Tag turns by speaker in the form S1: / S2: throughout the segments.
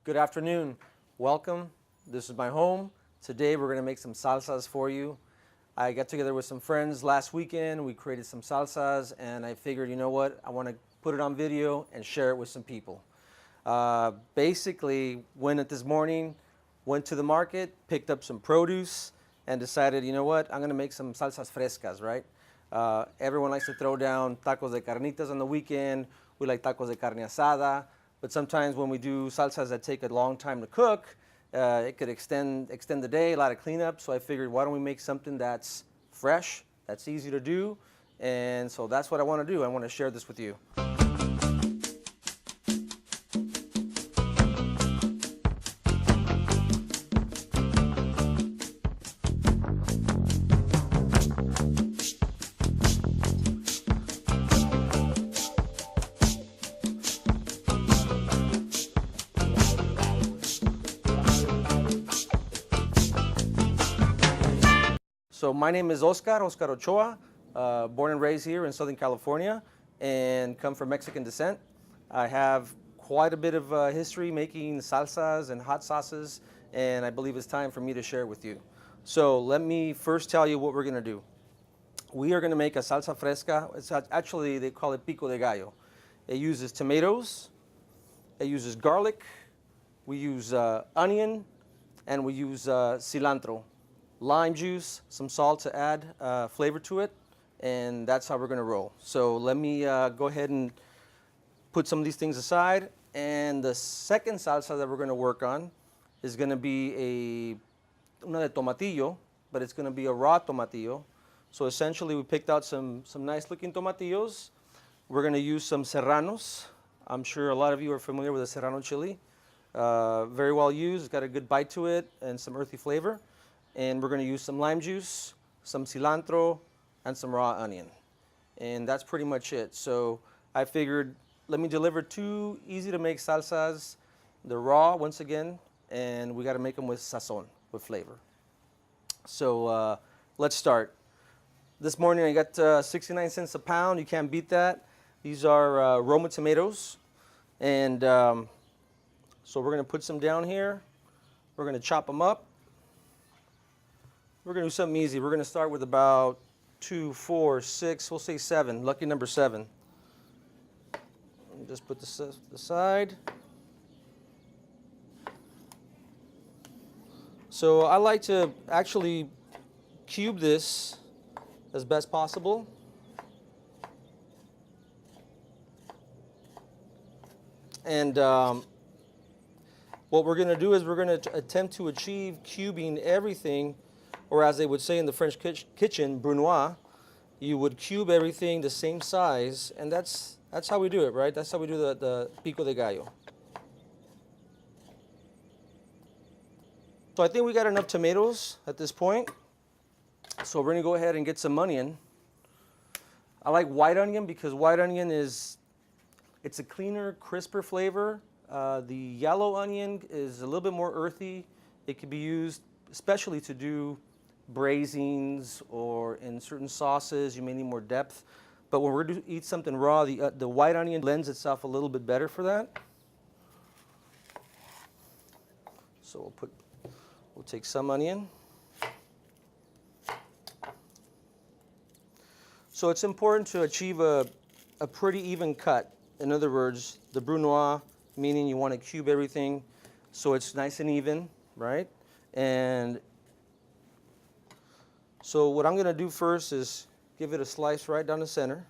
S1: Good afternoon. Welcome. This is my home. Today we're going to make some salsas for you. I got together with some friends last weekend. We created some salsas and I figured, you know what, I want to put it on video and share it with some people. Basically, went at this morning, went to the market, picked up some produce and decided, you know what, I'm going to make some salsas frescas, right? Everyone likes to throw down tacos de carnitas on the weekend. We like tacos de carne asada. But sometimes when we do salsas that take a long time to cook, it could extend the day, a lot of cleanup. So I figured, why don't we make something that's fresh, that's easy to do, and so that's what I want to do. I want to share this with you. So my name is Oscar Ochoa, born and raised here in Southern California and come from Mexican descent. I have quite a bit of history making salsas and hot sauces, and I believe it's time for me to share with you. So let me first tell you what we're going to do. We are going to make a salsa fresca. It's actually, they call it Pico De Gallo. It uses tomatoes, it uses garlic, we use onion, and we use cilantro. Lime juice, some salt to add flavor to it, and that's how we're going to roll. So let me go ahead and put some of these things aside. And the second salsa that we're going to work on is going to be una de tomatillo, but it's going to be a raw tomatillo. So essentially we picked out some nice looking tomatillos. We're going to use some serranos. I'm sure a lot of you are familiar with the serrano chili. Very well used, it's got a good bite to it and some earthy flavor. And we're going to use some lime juice, some cilantro, and some raw onion. And that's pretty much it. So I figured, let me deliver two easy to make salsas. They're raw, once again, and we got to make them with sazon, with flavor. So let's start. This morning I got 69 cents a pound. You can't beat that. These are Roma tomatoes. And so we're going to put some down here. We're going to chop them up. We're going to do something easy. We're going to start with about 2, 4, 6, we'll say 7, lucky number 7. Just put this aside. So I like to actually cube this as best possible. And what we're going to do is we're going to attempt to achieve cubing everything, or as they would say in the French kitchen, brunoise, you would cube everything the same size, and that's how we do it, right? That's how we do the Pico De Gallo. So I think we got enough tomatoes at this point. So we're gonna go ahead and get some onion. I like white onion because white onion it's a cleaner, crisper flavor. The yellow onion is a little bit more earthy. It can be used especially to do braisings, or in certain sauces you may need more depth, but when we're going to eat something raw, the white onion lends itself a little bit better for that. So we'll take some onion. So it's important to achieve a pretty even cut. In other words, the brunoise, meaning you want to cube everything so it's nice and even, right? And so what I'm going to do first is give it a slice right down the center.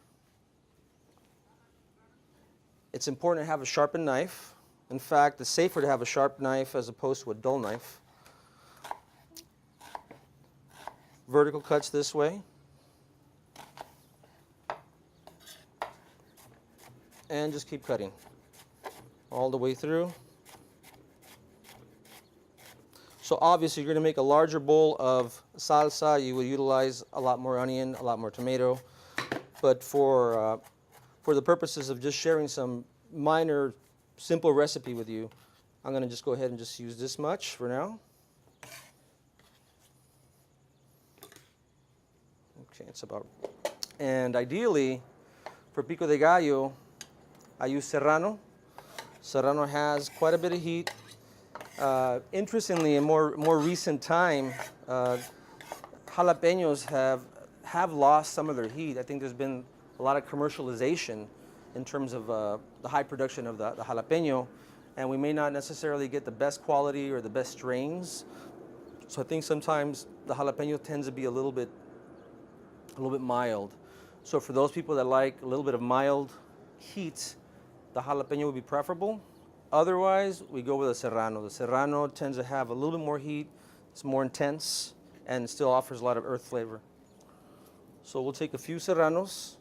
S1: It's important to have a sharpened knife. In fact, it's safer to have a sharp knife as opposed to a dull knife. Vertical cuts this way. And just keep cutting all the way through. So obviously you're going to make a larger bowl of salsa. You will utilize a lot more onion, a lot more tomato. But for the purposes of just sharing some minor, simple recipe with you, I'm going to just go ahead and just use this much for now. Okay, it's about. And ideally, for Pico de Gallo, I use Serrano. Serrano has quite a bit of heat. Interestingly, in more recent time, jalapenos have lost some of their heat. I think there's been a lot of commercialization in terms of the high production of the jalapeno, and we may not necessarily get the best quality or the best strains. So I think sometimes the jalapeno tends to be a little bit mild. So for those people that like a little bit of mild heat, the jalapeno would be preferable. Otherwise, we go with a serrano. The serrano tends to have a little bit more heat, it's more intense, and still offers a lot of earth flavor. So we'll take a few serranos.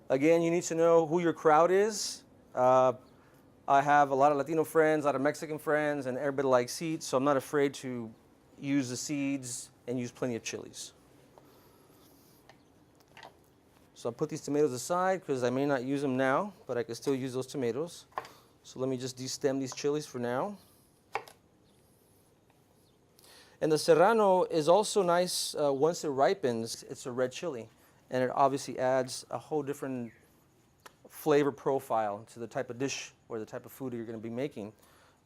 S1: Again, you need to know who your crowd is. I have a lot of Latino friends, a lot of Mexican friends, and everybody likes seeds, so I'm not afraid to use the seeds and use plenty of chilies. So I'll put these tomatoes aside because I may not use them now, but I can still use those tomatoes. So let me just destem these chilies for now. And the serrano is also nice once it ripens. It's a red chili, and it obviously adds a whole different flavor profile to the type of dish or the type of food you're going to be making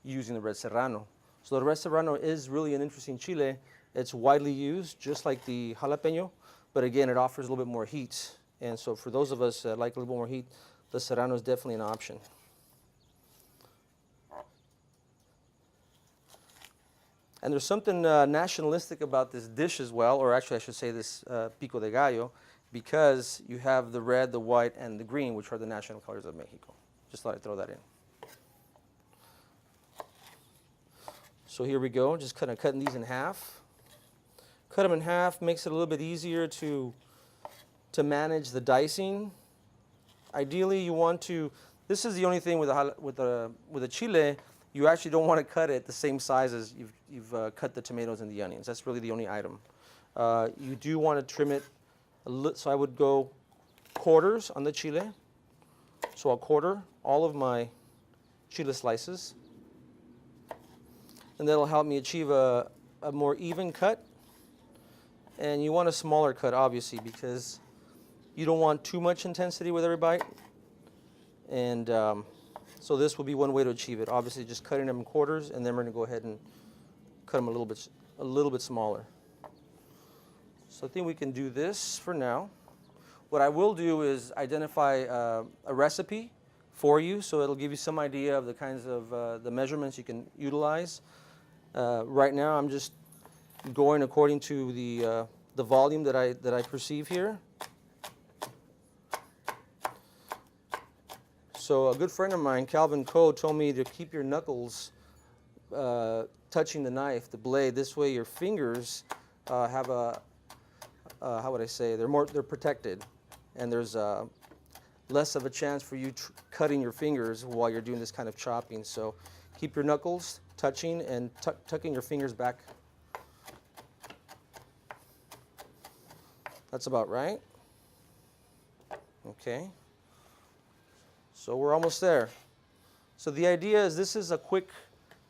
S1: using the red serrano. So the red serrano is really an interesting chile. It's widely used, just like the jalapeno, but again, it offers a little bit more heat. And so for those of us that like a little bit more heat, the serrano is definitely an option. And there's something nationalistic about this dish as well, or actually I should say this Pico de Gallo, because you have the red, the white, and the green, which are the national colors of Mexico. Just thought I'd throw that in. So here we go, just kind of cutting these in half. Cut them in half makes it a little bit easier to manage the dicing. Ideally, you want to, this is the only thing with a chile, you actually don't want to cut it the same size as you've cut the tomatoes and the onions. That's really the only item. You do want to trim it so I would go quarters on the chile. So I'll quarter all of my chile slices. And that'll help me achieve a more even cut. And you want a smaller cut, obviously, because you don't want too much intensity with every bite. And so this will be one way to achieve it. Obviously, just cutting them in quarters, and then we're going to go ahead and cut them a little bit smaller. So I think we can do this for now. What I will do is identify a recipe for you, so it'll give you some idea of the kinds of the measurements you can utilize. Right now, I'm just going according to the volume that I perceive here. So a good friend of mine, Calvin Coe, told me to keep your knuckles touching the knife, the blade. This way, your fingers have a how would I say? They're protected, and there's less of a chance for you cutting your fingers while you're doing this kind of chopping. So keep your knuckles touching and tucking your fingers back. That's about right. Okay. So we're almost there. So the idea is this is a quick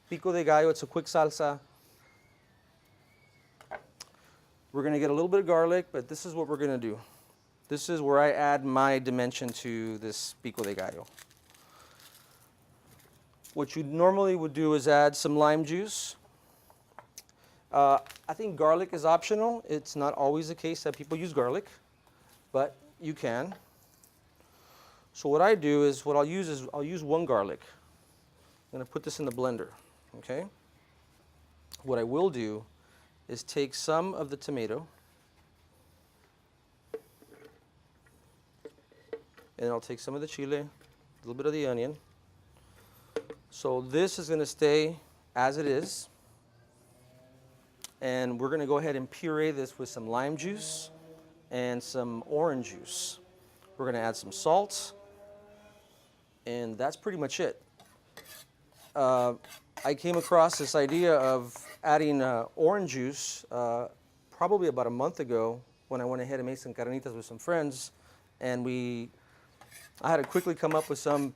S1: Pico de Gallo. It's a quick salsa. We're going to get a little bit of garlic, but this is what we're going to do. This is where I add my dimension to this Pico de Gallo. What you normally would do is add some lime juice. I think garlic is optional. It's not always the case that people use garlic, but you can. So what I do is, what I'll use one garlic. I'm going to put this in the blender, okay? What I will do is take some of the tomato, and I'll take some of the chile, a little bit of the onion. So this is going to stay as it is. And we're going to go ahead and puree this with some lime juice and some orange juice. We're going to add some salt, and that's pretty much it. I came across this idea of adding orange juice probably about a month ago when I went ahead and made some carnitas with some friends, and I had to quickly come up with a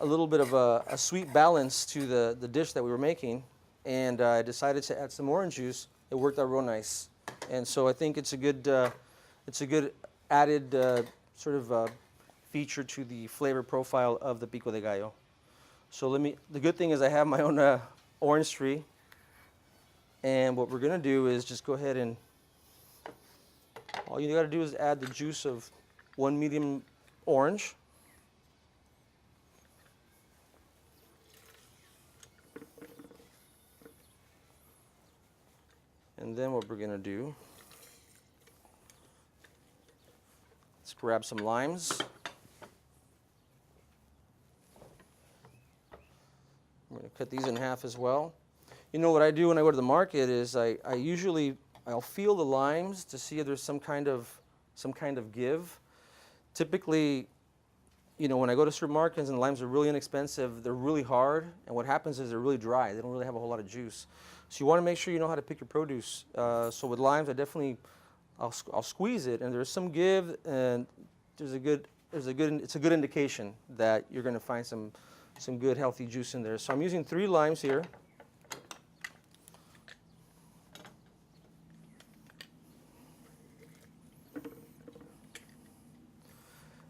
S1: little bit of a sweet balance to the dish that we were making, and I decided to add some orange juice. It worked out real nice, and so I think it's a good added sort of feature to the flavor profile of the Pico de Gallo. So the good thing is I have my own orange tree. And what we're gonna do is just go ahead and, all you gotta do is add the juice of one medium orange. And then what we're gonna do, let's grab some limes. I'm gonna cut these in half as well. You know what I do when I go to the market is I'll feel the limes to see if there's some kind of give. Typically, you know, when I go to supermarkets and limes are really inexpensive, they're really hard, and what happens is they're really dry. They don't really have a whole lot of juice. So you want to make sure you know how to pick your produce. So with limes, I'll squeeze it, and there's some give, and it's a good indication that you're going to find some good healthy juice in there. So I'm using 3 limes here.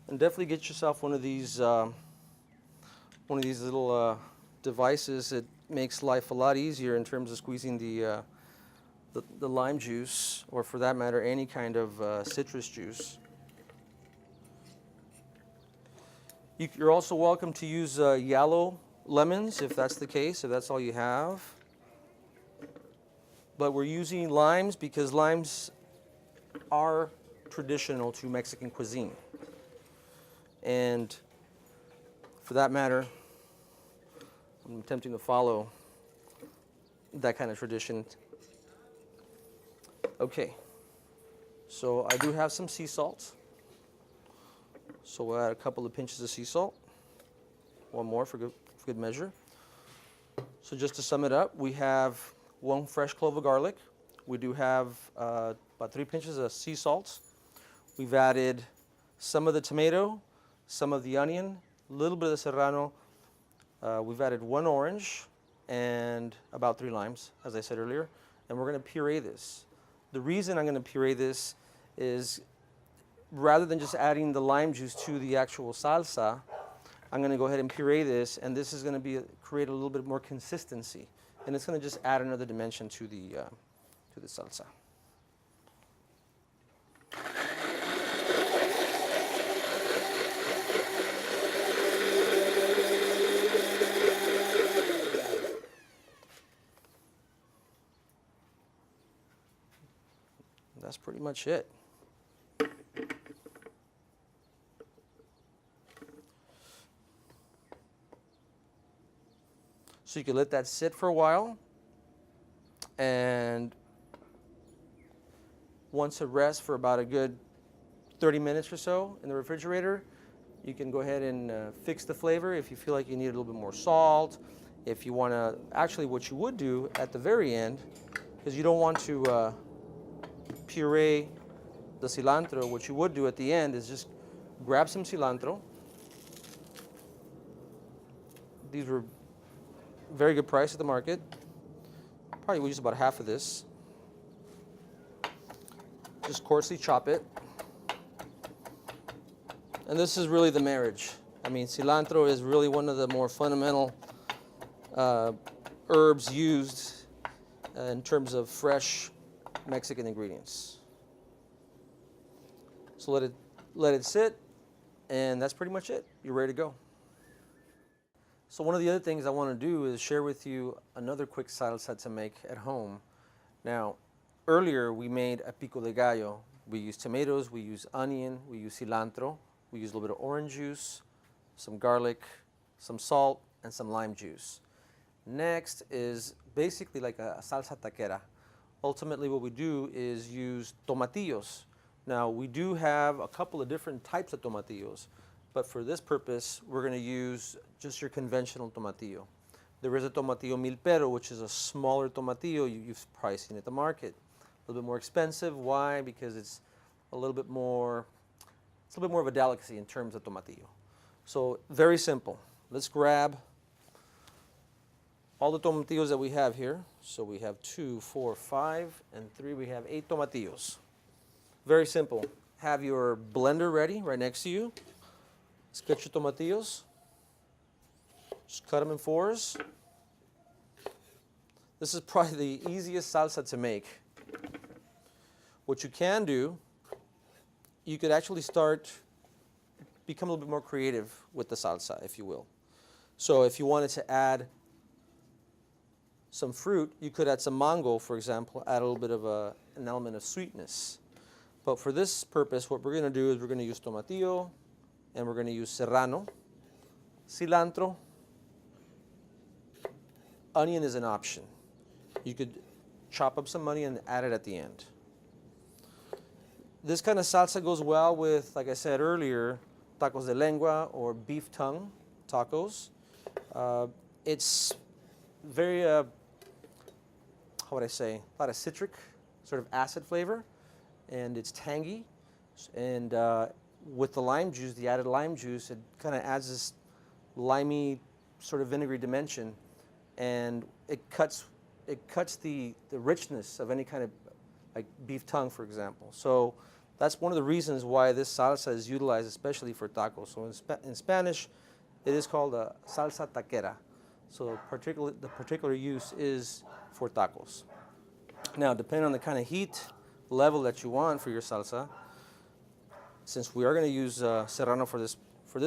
S1: And definitely get yourself one of these little devices. It makes life a lot easier in terms of squeezing the lime juice, or for that matter, any kind of citrus juice. You're also welcome to use yellow lemons if that's the case, if that's all you have. But we're using limes because limes are traditional to Mexican cuisine. And for that matter, I'm attempting to follow that kind of tradition. Okay, so I do have some sea salt. So we'll add a couple of pinches of sea salt. One more for good measure. So just to sum it up, we have 1 fresh clove of garlic. We do have about 3 pinches of sea salt. We've added some of the tomato, some of the onion, a little bit of the serrano. We've added 1 orange and about 3 limes, as I said earlier. And we're going to puree this. The reason I'm going to puree this is rather than just adding the lime juice to the actual salsa, I'm going to go ahead and puree this, and this is going to create a little bit more consistency. And it's going to just add another dimension to the salsa. That's pretty much it. So you can let that sit for a while, and once it rests for about a good 30 minutes or so in the refrigerator, you can go ahead and fix the flavor if you feel like you need a little bit more salt. If you want to, actually what you would do at the very end, because you don't want to puree the cilantro, what you would do at the end is just grab some cilantro. These were very good price at the market. Probably we'll use about half of this. Just coarsely chop it. And this is really the marriage. I mean, cilantro is really one of the more fundamental herbs used in terms of fresh Mexican ingredients. So let it sit, and that's pretty much it. You're ready to go. So one of the other things I want to do is share with you another quick salsa to make at home. Now, earlier we made a Pico De Gallo. We use tomatoes, we use onion, we use cilantro, we use a little bit of orange juice, some garlic, some salt, and some lime juice. Next is basically like a salsa taquera. Ultimately what we do is use tomatillos. Now we do have a couple of different types of tomatillos, but for this purpose we're going to use just your conventional tomatillo. There is a tomatillo milpero, which is a smaller tomatillo. You've probably seen it at the market. A little bit more expensive. Why? Because it's a little bit more of a delicacy in terms of tomatillo. So very simple. Let's grab all the tomatillos that we have here. So we have 2, 4, 5, and 3. We have 8 tomatillos. Very simple. Have your blender ready right next to you. Let's get your tomatillos. Just cut them in fours. This is probably the easiest salsa to make. What you can do, you could actually become a little bit more creative with the salsa, if you will. So if you wanted to add some fruit, you could add some mango, for example, add a little bit of an element of sweetness. But for this purpose, what we're going to do is we're going to use tomatillo, and we're going to use serrano, cilantro. Onion is an option. You could chop up some onion and add it at the end. This kind of salsa goes well with, like I said earlier, tacos de lengua or beef tongue tacos. It's very, how would I say, a lot of citric, sort of acid flavor, and it's tangy. And with the lime juice, the added lime juice, it kind of adds this limey, sort of vinegary dimension, and it cuts the richness of any kind of like beef tongue, for example. So that's one of the reasons why this salsa is utilized especially for tacos. So in Spanish, it is called a salsa taquera. So the particular use is for tacos. Now, depending on the kind of heat level that you want for your salsa, since we are going to use serrano for this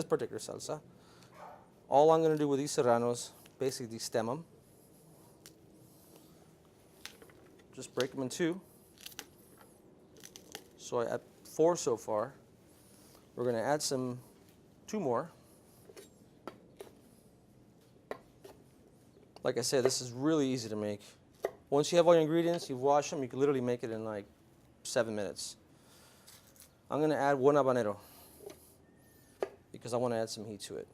S1: particular salsa, all I'm going to do with these serranos, basically stem them. Just break them in two. So I add 4 so far. We're going to add 2 more. Like I said, this is really easy to make. Once you have all your ingredients, you've washed them, you can literally make it in like 7 minutes. I'm going to add 1 habanero because I want to add some heat to it.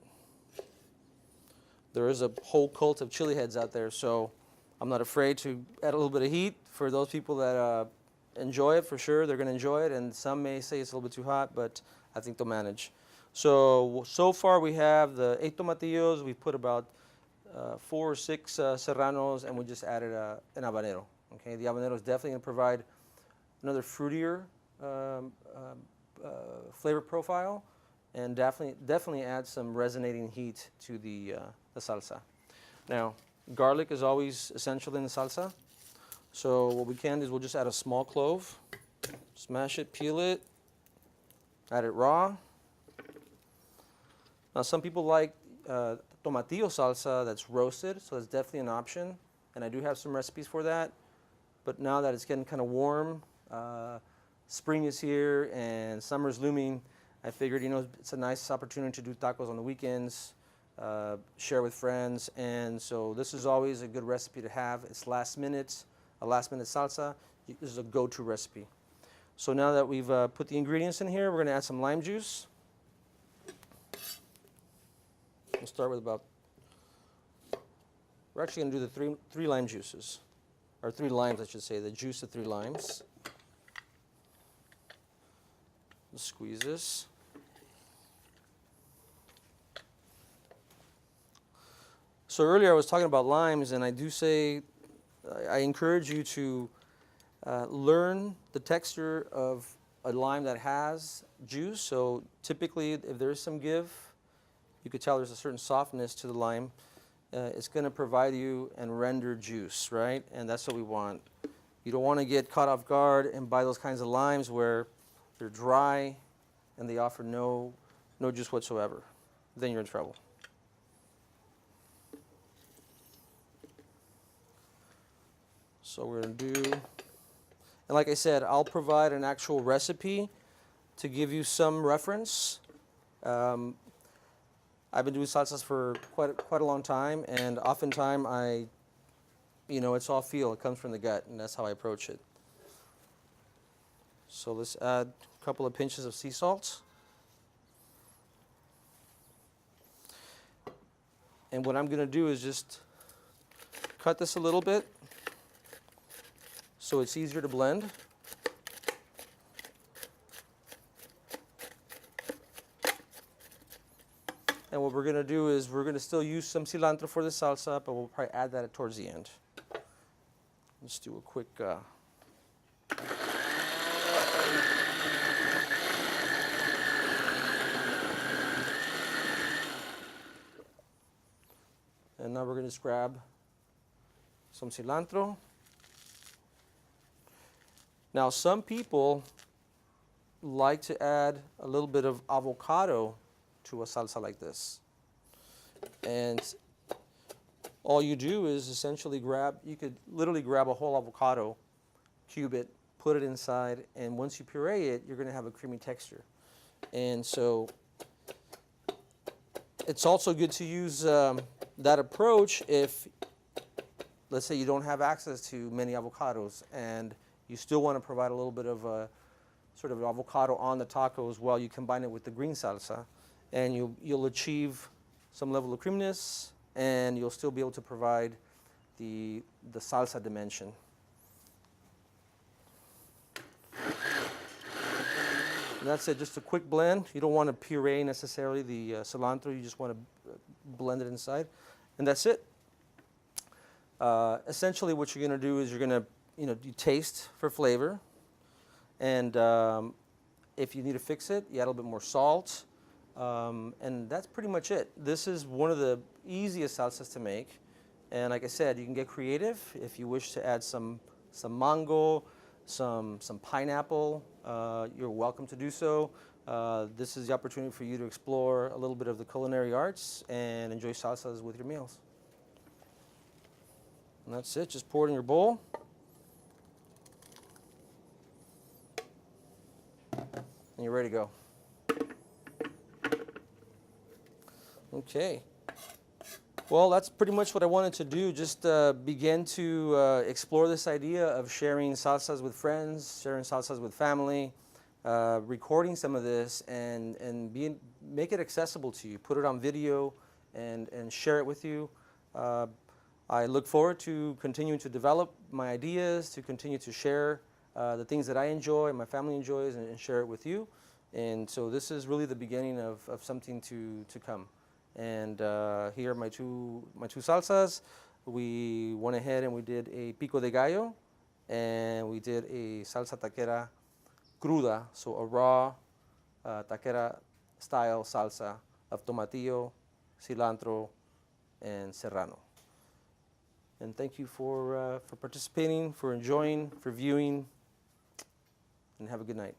S1: There is a whole cult of chili heads out there, so I'm not afraid to add a little bit of heat. For those people that enjoy it, for sure, they're going to enjoy it, and some may say it's a little bit too hot, but I think they'll manage. So far we have the 8 tomatillos. We've put about 4 or 6 serranos, and we just added an habanero. Okay, the habanero is definitely going to provide another fruitier flavor profile, and definitely add some resonating heat to the salsa. Now, garlic is always essential in the salsa. So what we can do is we'll just add a small clove, smash it, peel it, add it raw. Now some people like tomatillo salsa that's roasted, so that's definitely an option. And I do have some recipes for that. But now that it's getting kind of warm, spring is here and summer's looming, I figured, it's a nice opportunity to do tacos on the weekends, share with friends. And so this is always a good recipe to have. It's a last minute salsa. This is a go-to recipe. So now that we've put the ingredients in here, we're going to add some lime juice. We'll start with we're actually going to do the three lime juices, or 3 limes, I should say, the juice of 3 limes. We'll squeeze this. So earlier I was talking about limes, and I do say, I encourage you to learn the texture of a lime that has juice. So typically, if there is some give, you could tell there's a certain softness to the lime. It's going to provide you and render juice, right? And that's what we want. You don't want to get caught off guard and buy those kinds of limes where they're dry and they offer no juice whatsoever. Then you're in trouble. So we're going to do, and like I said, I'll provide an actual recipe to give you some reference. I've been doing salsas for quite a long time, and oftentimes it's all feel. It comes from the gut, and that's how I approach it. So let's add a couple of pinches of sea salt. And what I'm going to do is just cut this a little bit so it's easier to blend. And what we're going to do is we're going to still use some cilantro for the salsa, but we'll probably add that towards the end. Let's do a quick... And now we're going to just grab some cilantro. Now, some people like to add a little bit of avocado to a salsa like this. And all you do is essentially you could literally grab a whole avocado, cube it, put it inside, and once you puree it, you're going to have a creamy texture. And so it's also good to use that approach if, let's say, you don't have access to many avocados and you still want to provide a little bit of a sort of avocado on the tacos while you combine it with the green salsa, and you'll achieve some level of creaminess, and you'll still be able to provide the salsa dimension. And that's it, just a quick blend. You don't want to puree necessarily the cilantro, you just want to blend it inside. And that's it. Essentially what you're going to do is you're going to, you taste for flavor. And if you need to fix it, you add a little bit more salt. And that's pretty much it. This is one of the easiest salsas to make. And like I said, you can get creative if you wish to add some mango, some pineapple. You're welcome to do so. This is the opportunity for you to explore a little bit of the culinary arts and enjoy salsas with your meals. And that's it. Just pour it in your bowl. And you're ready to go. Okay. Well, that's pretty much what I wanted to do, just begin to explore this idea of sharing salsas with friends, sharing salsas with family, recording some of this, and make it accessible to you. Put it on video and share it with you. I look forward to continuing to develop my ideas, to continue to share the things that I enjoy, my family enjoys, and share it with you. And so this is really the beginning of something to come. And here are my two salsas. We went ahead and we did a Pico De Gallo, and we did a salsa taquera cruda, so a raw taquera style salsa of tomatillo, cilantro, and serrano. And thank you for participating, for enjoying, for viewing, and have a good night.